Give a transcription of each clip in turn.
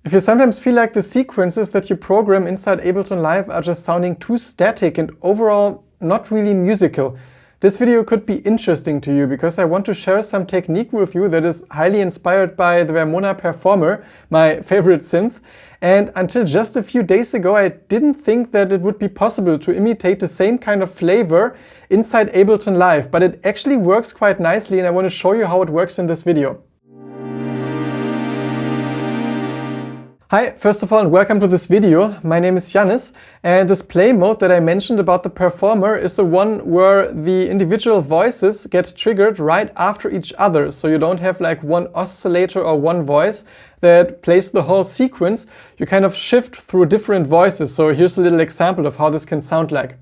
If you sometimes feel like the sequences that you program inside Ableton Live are just sounding too static and overall not really musical, this video could be interesting to you because I want to share some technique with you that is highly inspired by the Vermona Perfourmer, my favorite synth. And until just a few days ago, I didn't think that it would be possible to imitate the same kind of flavor inside Ableton Live, but it actually works quite nicely and I want to show you how it works in this video. Hi, first of all, and welcome to this video. My name is Yannis, and this play mode that I mentioned about the Perfourmer is the one where the individual voices get triggered right after each other. So you don't have like one oscillator or one voice that plays the whole sequence. You kind of shift through different voices. So here's a little example of how this can sound like.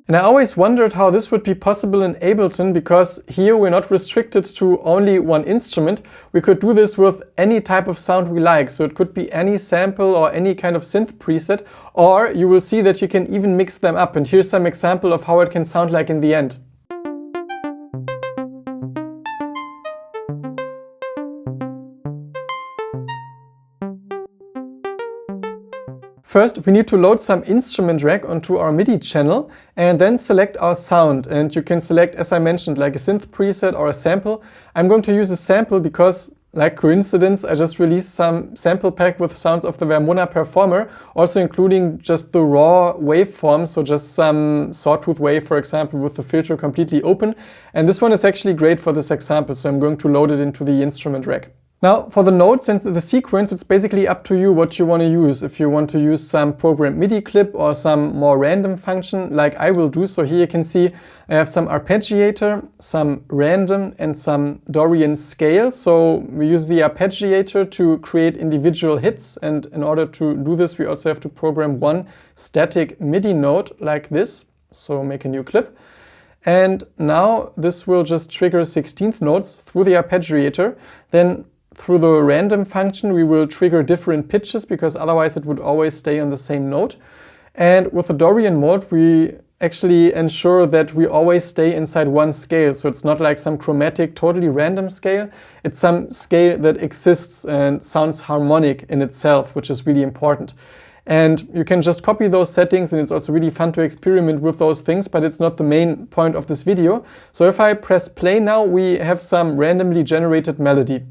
And I always wondered how this would be possible in Ableton, because here we're not restricted to only one instrument. We could do this with any type of sound we like. So it could be any sample or any kind of synth preset, or you will see that you can even mix them up. And here's some example of how it can sound like in the end. First, we need to load some instrument rack onto our MIDI channel and then select our sound. And you can select, as I mentioned, like a synth preset or a sample. I'm going to use a sample because, like coincidence, I just released some sample pack with sounds of the Vermona Perfourmer, also including just the raw waveform, so just some sawtooth wave, for example, with the filter completely open. And this one is actually great for this example, so I'm going to load it into the instrument rack. Now, for the notes and the sequence, it's basically up to you what you want to use. If you want to use some programmed MIDI clip or some more random function like I will do. So here you can see I have some arpeggiator, some random and some Dorian scale. So we use the arpeggiator to create individual hits. And in order to do this, we also have to program one static MIDI note like this. So make a new clip. And now this will just trigger 16th notes through the arpeggiator. Then through the random function, we will trigger different pitches because otherwise it would always stay on the same note. And with the Dorian mode, we actually ensure that we always stay inside one scale. So it's not like some chromatic, totally random scale. It's some scale that exists and sounds harmonic in itself, which is really important. And you can just copy those settings, and it's also really fun to experiment with those things, but it's not the main point of this video. So if I press play now, we have some randomly generated melody.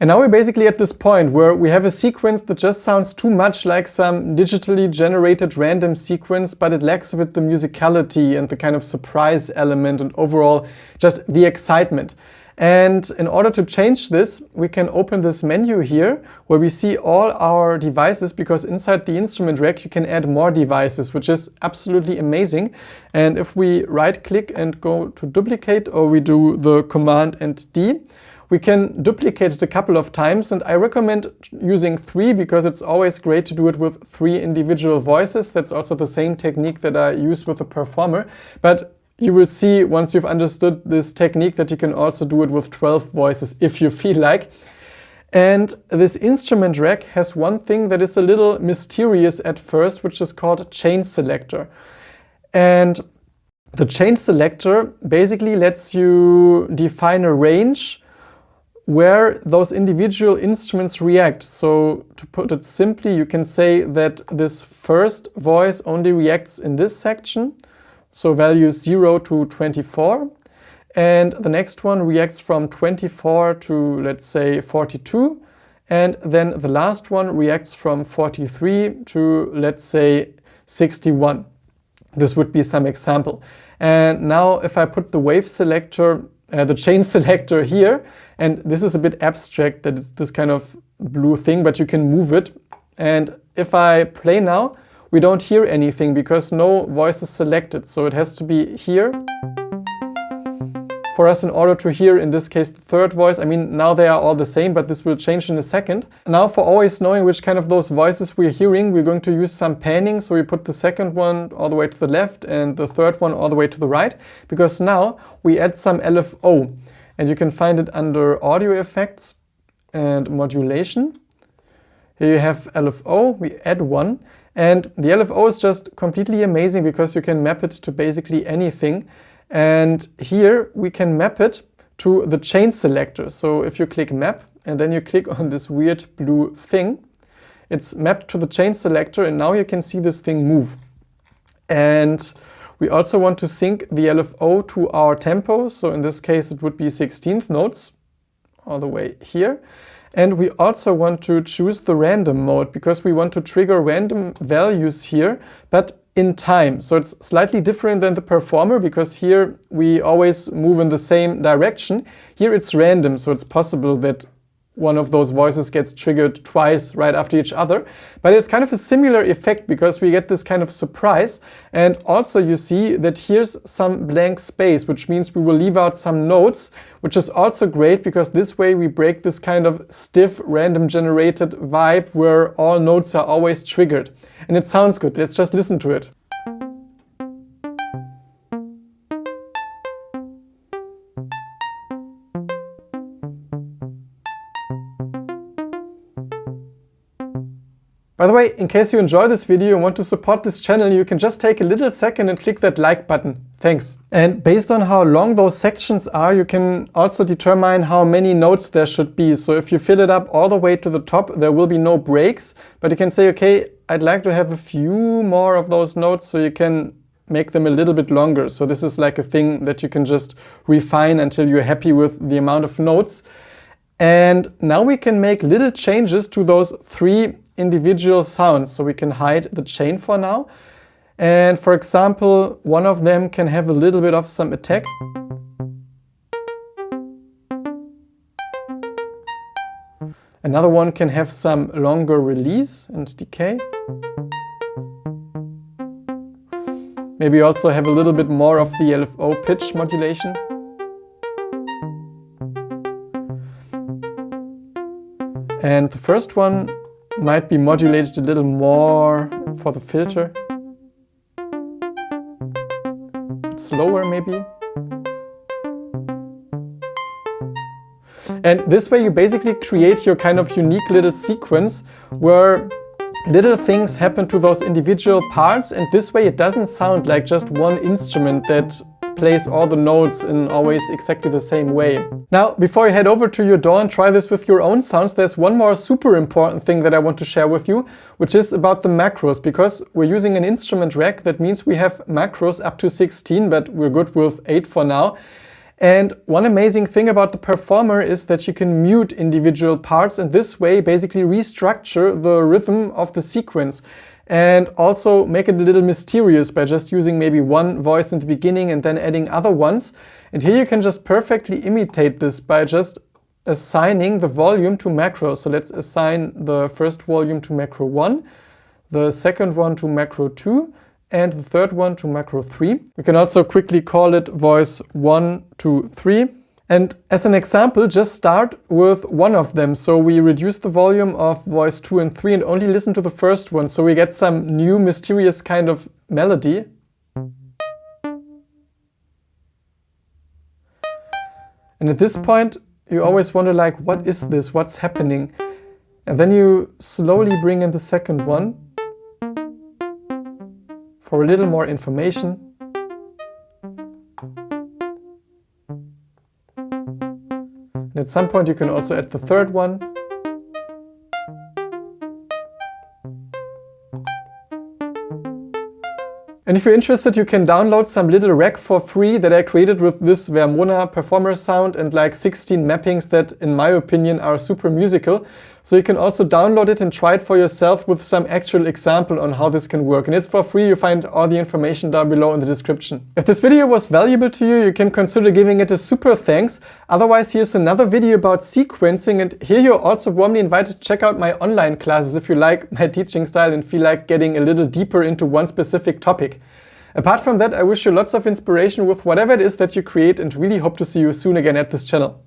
And now we're basically at this point where we have a sequence that just sounds too much like some digitally generated random sequence, but it lacks a bit the musicality and the kind of surprise element and overall just the excitement. And in order to change this, we can open this menu here where we see all our devices, because inside the instrument rack you can add more devices, which is absolutely amazing. And if we right click and go to duplicate, or we do the Command and D, we can duplicate it a couple of times, and I recommend using 3 because it's always great to do it with 3 individual voices. That's also the same technique that I use with the Perfourmer. But you will see once you've understood this technique that you can also do it with 12 voices if you feel like. And this instrument rack has one thing that is a little mysterious at first, which is called chain selector. And the chain selector basically lets you define a range where those individual instruments react. So to put it simply, you can say that this first voice only reacts in this section, so values 0 to 24, and the next one reacts from 24 to, let's say, 42, and then the last one reacts from 43 to, let's say, 61. This would be some example. And now if I put the wave selector, the chain selector here, and this is a bit abstract, that it's this kind of blue thing, but you can move it. And if I play now, we don't hear anything because no voice is selected. So it has to be here for us in order to hear, in this case, the third voice. I mean, now they are all the same, but this will change in a second. Now, for always knowing which kind of those voices we're hearing, we're going to use some panning. So we put the second one all the way to the left and the third one all the way to the right, because now we add some LFO. And you can find it under Audio Effects and Modulation. Here you have LFO, we add one. And the LFO is just completely amazing because you can map it to basically anything. And here we can map it to the chain selector. So if you click map and then you click on this weird blue thing, it's mapped to the chain selector, and now you can see this thing move. And we also want to sync the LFO to our tempo. So in this case, it would be 16th notes all the way here. And we also want to choose the random mode because we want to trigger random values here, but in time. So it's slightly different than the Perfourmer because here we always move in the same direction. Here it's random, so it's possible that one of those voices gets triggered twice right after each other. But it's kind of a similar effect because we get this kind of surprise. And also you see that here's some blank space, which means we will leave out some notes, which is also great because this way we break this kind of stiff, random generated vibe where all notes are always triggered. And it sounds good. Let's just listen to it. By the way, in case you enjoy this video and want to support this channel, you can just take a little second and click that like button. Thanks. And based on how long those sections are, you can also determine how many notes there should be. So if you fill it up all the way to the top, there will be no breaks, but you can say, okay, I'd like to have a few more of those notes, so you can make them a little bit longer. So this is like a thing that you can just refine until you're happy with the amount of notes. And now we can make little changes to those three individual sounds. So we can hide the chain for now. And for example, one of them can have a little bit of some attack. Another one can have some longer release and decay. Maybe also have a little bit more of the LFO pitch modulation. And the first one might be modulated a little more for the filter. A bit slower maybe. And this way you basically create your kind of unique little sequence where little things happen to those individual parts, and this way it doesn't sound like just one instrument that plays all the notes in always exactly the same way. Now, before you head over to your DAW and try this with your own sounds, there's one more super important thing that I want to share with you, which is about the macros. Because we're using an instrument rack, that means we have macros up to 16, but we're good with 8 for now. And one amazing thing about the Perfourmer is that you can mute individual parts and this way basically restructure the rhythm of the sequence. And also make it a little mysterious by just using maybe one voice in the beginning and then adding other ones. And here you can just perfectly imitate this by just assigning the volume to macro. So let's assign the first volume to macro 1, the second one to macro 2, and the third one to macro 3. We can also quickly call it voice 1, 2, 3. And as an example, just start with one of them. So we reduce the volume of voice 2 and 3 and only listen to the first one. So we get some new mysterious kind of melody. And at this point, you always wonder like, what is this? What's happening? And then you slowly bring in the second one for a little more information. And at some point you can also add the third one. And if you're interested, you can download some little rack for free that I created with this Vermona Perfourmer sound and like 16 mappings that, in my opinion, are super musical. So you can also download it and try it for yourself with some actual example on how this can work. And it's for free. You find all the information down below in the description. If this video was valuable to you, you can consider giving it a super thanks. Otherwise, here's another video about sequencing. And here you're also warmly invited to check out my online classes if you like my teaching style and feel like getting a little deeper into one specific topic. Apart from that, I wish you lots of inspiration with whatever it is that you create and really hope to see you soon again at this channel.